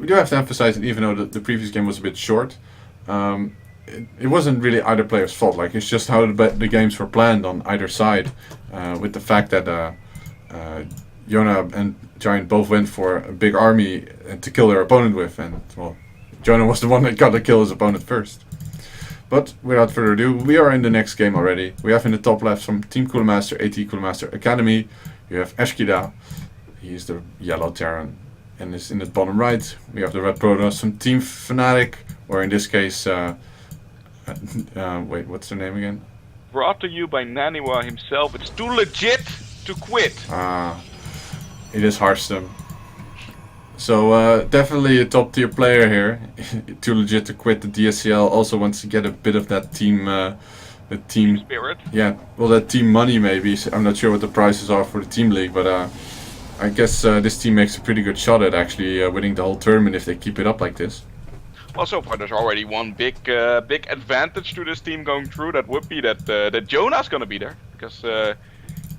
we do have to emphasize that even though the previous game was a bit short, it wasn't really either player's fault. Like, it's just how the games were planned on either side, with the fact that Jonah and Giant both went for a big army to kill their opponent with, and well, Jonah was the one that got to kill his opponent first. But without further ado, we are in the next game already. We have in the top left from Team Coolmaster, AT Coolmaster Academy. You have Eshkida, he is the yellow Terran. And in the bottom right, we have the red Protoss from Team Fnatic, or in this case, wait, what's their name again? Brought to you by Naniwa himself, it's too legit to quit. It is Hearthstone. So definitely a top tier player here. Too legit to quit. The DSCL also wants to get a bit of that team, the team spirit. Yeah, well, that team money maybe. So I'm not sure what the prices are for the team league, but I guess this team makes a pretty good shot at actually winning the whole tournament if they keep it up like this. Well, so far there's already one big advantage to this team going through. That would be that Jonah's gonna be there, because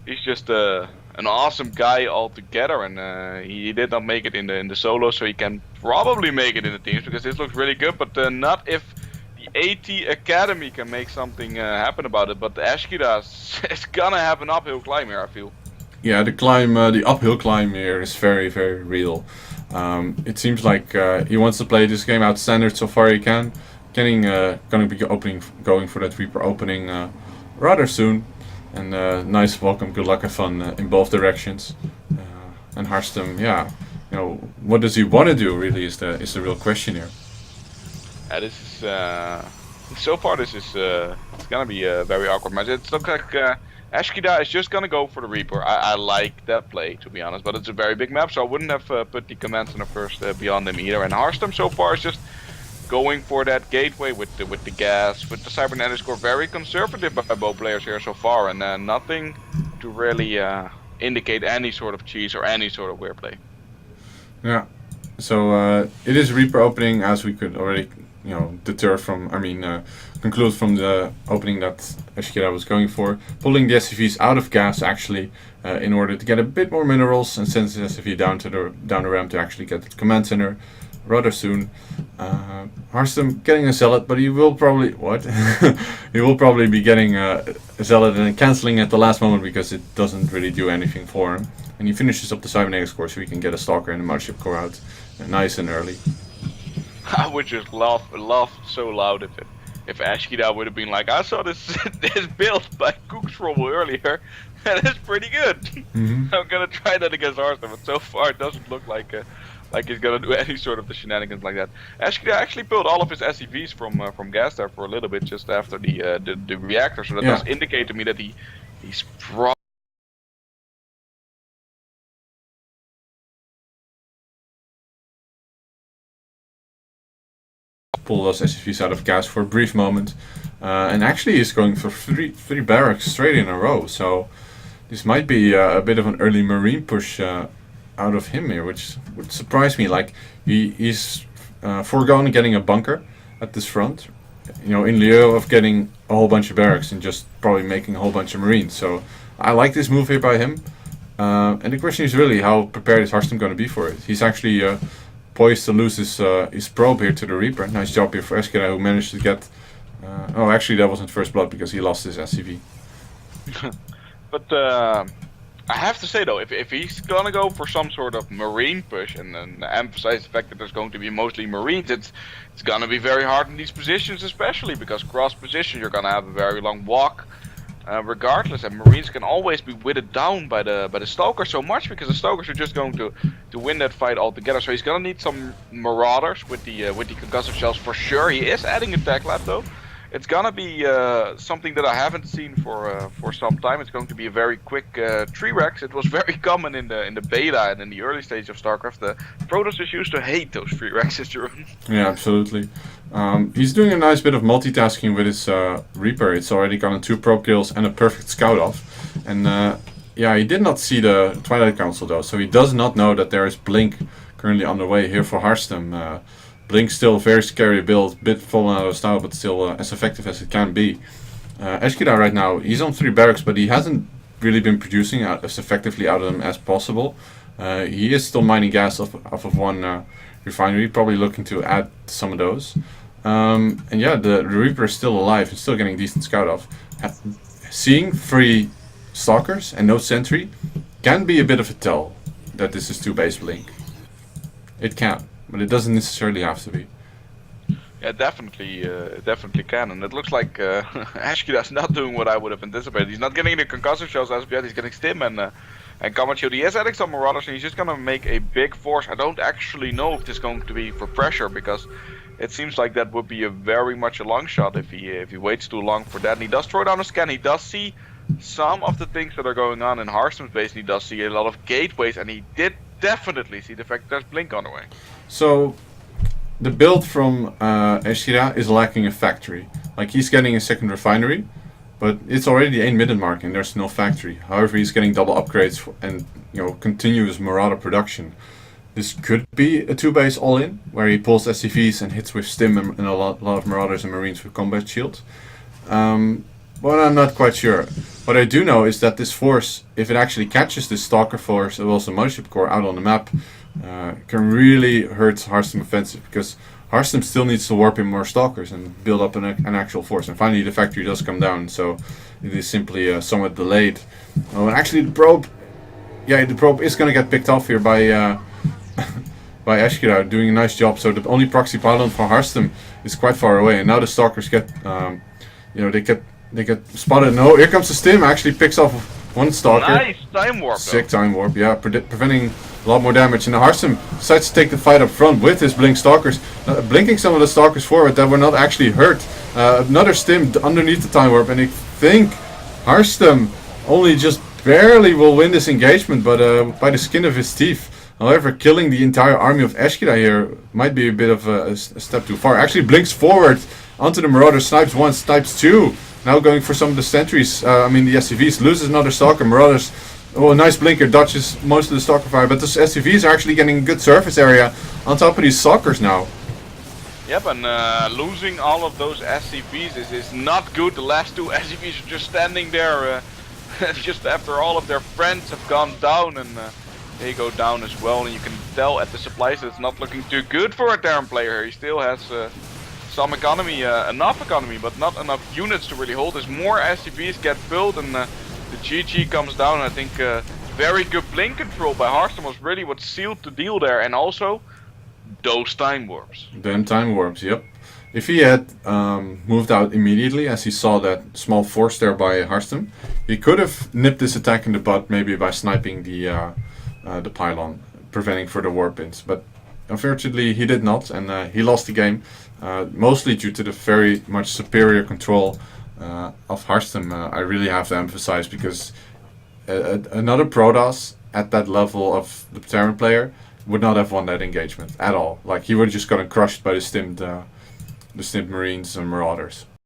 he's just an awesome guy altogether, and he did not make it in the solo, so he can probably make it in the teams, because this looks really good, but not if the AT Academy can make something happen about it. But the Eshkida is gonna have an uphill climb here, I feel. Yeah, the uphill climb here is very, very real. It seems like he wants to play this game out standard so far he can. Gonna be going for that Reaper opening rather soon. And nice welcome, good luck and fun in both directions. And Hearthstone, yeah, you know, what does he want to do? Really, is the real question here. This is so far. This is it's gonna be a very awkward match. It looks like Eshkida is just gonna go for the Reaper. I like that play, to be honest, but it's a very big map, so I wouldn't have put the command center first beyond him either. And Hearthstone so far is just going for that gateway with the gas, with the cybernetic score. Very conservative by both players here so far, and nothing to really indicate any sort of cheese or any sort of weird play. Yeah, so it is Reaper opening, as we could already, you know, conclude from the opening that Eshkida was going for, pulling the SCVs out of gas actually, in order to get a bit more minerals and send the SCV down the ramp to actually get the command center rather soon. Hearthstone getting a zealot, but he will probably he will probably be getting a zealot and cancelling at the last moment, because it doesn't really do anything for him. And he finishes up the cybernetic score, so he can get a stalker and a mothership core out nice and early. I would just laugh so loud if Eshkida would have been like, I saw this build by Cooksroll earlier, and it's pretty good. Mm-hmm. I'm gonna try that against Hearthstone, but so far it doesn't look like he's gonna do any sort of the shenanigans like that. Eshkida actually built all of his SCVs from gas there for a little bit just after the reactor, so that does indicate to me that he's probably pull those SCVs out of gas for a brief moment, and actually is going for three barracks straight in a row. So this might be a bit of an early marine push out of him here, which would surprise me. Like, he's foregone getting a bunker at this front, you know, in lieu of getting a whole bunch of barracks and just probably making a whole bunch of marines. So I like this move here by him, and the question is really, how prepared is Hearthstone going to be for it? He's actually poised to lose his probe here to the Reaper. Nice job here for Eshkida, who managed to get oh, actually that wasn't first blood because he lost his SCV. But I have to say though, if he's gonna go for some sort of marine push and then emphasize the fact that there's going to be mostly marines, it's gonna be very hard in these positions, especially because cross position you're gonna have a very long walk, regardless, and marines can always be whittled down by the stalker so much, because the stalkers are just going to win that fight altogether. So he's gonna need some marauders with the concussive shells for sure. He is adding a tech lab though. It's gonna be something that I haven't seen for some time. It's going to be a very quick 3-rex. It was very common in the beta and in the early stage of StarCraft. The Protoss used to hate those 3-rexes, Jeroen. Yeah, absolutely. He's doing a nice bit of multitasking with his Reaper. It's already gotten 2 probe kills and a perfect scout off. And yeah, he did not see the Twilight Council though, so he does not know that there is Blink currently on the way here for Hearthstone. Blink still very scary build, bit fallen out of style, but still as effective as it can be. Eshkida right now, he's on 3 barracks, but he hasn't really been producing as effectively out of them as possible. He is still mining gas off of one refinery, probably looking to add some of those. And yeah, the Reaper is still alive and still getting decent scout off. Seeing 3 stalkers and no sentry can be a bit of a tell that this is 2 base blink. It can, but it doesn't necessarily have to be. Yeah, definitely can, and it looks like Ashkida's not doing what I would have anticipated. He's not getting the concussive shells as of yet. He's getting Stim and Combat Shield. He is adding some Marauders, and he's just gonna make a big force. I don't actually know if this is going to be for pressure, because it seems like that would be a very much a long shot if he waits too long for that. And he does throw down a scan. He does see some of the things that are going on in Hearthstone's base, and he does see a lot of gateways, and he did definitely see the fact that there's Blink on the way. So the build from Eshira is lacking a factory. Like, he's getting a second refinery, but it's already the 8 minute mark and there's no factory. However, he's getting double upgrades and continuous Marauder production. This could be a 2 base all in, where he pulls SCVs and hits with Stim and a lot of Marauders and Marines with combat shield. But I'm not quite sure. What I do know is that this force, if it actually catches this Stalker force and also Mothership Core out on the map, can really hurt Hearthstone offensive, because Hearthstone still needs to warp in more Stalkers and build up an actual force. And finally the factory does come down, so it is simply somewhat delayed. Oh, and actually the probe is going to get picked off here by by Ashkira, doing a nice job. So the only proxy pylon for Hearthstone is quite far away, and now the Stalkers get, they get spotted. No, here comes the Stim. Actually picks off 1 Stalker. Nice time warp. Sick time warp, yeah, preventing a lot more damage. And the Hearthstone decides to take the fight up front with his Blink Stalkers, blinking some of the Stalkers forward that were not actually hurt. Another Stim underneath the time warp, and I think Hearthstone only just barely will win this engagement, but by the skin of his teeth. However, killing the entire army of Eshkira here might be a bit of a step too far. Actually blinks forward onto the Marauder, snipes 1, snipes 2. Now going for some of the sentries, the SCVs, loses another Stalker. Marauders, oh, a nice blinker, dodges most of the Stalker fire, but the SCVs are actually getting good surface area on top of these Stalkers now. Yep, and losing all of those SCVs is not good. The last 2 SCVs are just standing there just after all of their friends have gone down, and they go down as well. And you can tell at the supplies that it's not looking too good for a Terran player. He still has some economy, enough economy, but not enough units to really hold. As more SCVs get built and the GG comes down, I think very good blink control by Hearthstone was really what sealed the deal there. And also those time warps. Damn time warps, yep. If he had moved out immediately as he saw that small force there by Hearthstone, he could have nipped this attack in the butt, maybe by sniping the pylon, preventing further warp ins. But unfortunately he did not, and he lost the game, mostly due to the very much superior control of Hearthstone. I really have to emphasize, because another Protoss at that level of the Terran player would not have won that engagement at all. Like, he would have just gotten crushed by the stimmed Marines and Marauders.